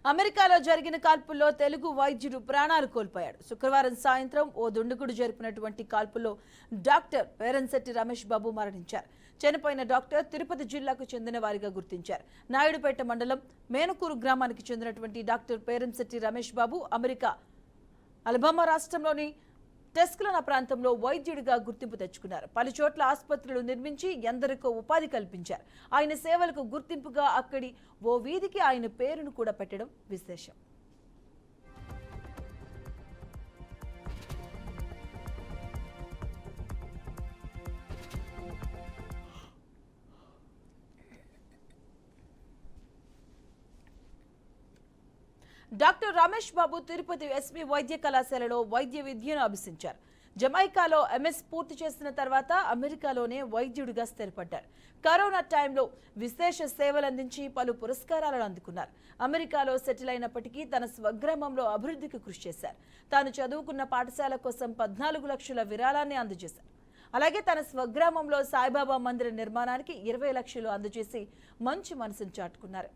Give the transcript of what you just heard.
అమెరికాలో జరిగిన కాల్పుల్లో తెలుగు వైద్యుడు ప్రాణాలు కోల్పోయాడు. శుక్రవారం సాయంత్రం ఓ దుండగుడు జరిపినటువంటి కాల్పుల్లో డాక్టర్ పేరంశెట్టి రమేష్ బాబు మరణించారు. చనిపోయిన డాక్టర్ తిరుపతి జిల్లాకు చెందిన వారిగా గుర్తించారు. నాయుడుపేట మండలం మేనుకూరు గ్రామానికి చెందినటువంటి doctor Peramsetti Ramesh Babu America Alabama రాష్ట్రంలోని టెస్కులనా ప్రాంతంలో వైద్యుడిగా గుర్తింపు తెచ్చుకున్నారు. పలు చోట్ల ఆసుపత్రులు నిర్మించి ఎందరికో ఉపాధి కల్పించారు. ఆయన సేవలకు గుర్తింపుగా అక్కడి ఓ వీధికి ఆయన పేరును కూడా పెట్టడం విశేషం. డాక్టర్ రమేష్ బాబు తిరుపతి ఎస్వి వైద్య కళాశాలలో వైద్య విద్యను అభ్యసించారు. జమైకాలో ఎంఎస్ పూర్తి చేసిన తర్వాత అమెరికాలోనే వైద్యుడిగా స్థిరపడ్డారు. కరోనా టైంలో విశేష సేవలందించి పలు పురస్కారాలను అందుకున్నారు. అమెరికాలో సెటిల్ అయినప్పటికీ తన స్వగ్రామంలో అభివృద్ధికి కృషి చేశారు. తాను చదువుకున్న పాఠశాల కోసం 14 లక్షల విరాళాన్ని అందజేశారు. అలాగే తన స్వగ్రామంలో సాయిబాబా మందిర నిర్మాణానికి 20 లక్షలు అందజేసి మంచి మనసును చాటుకున్నారు.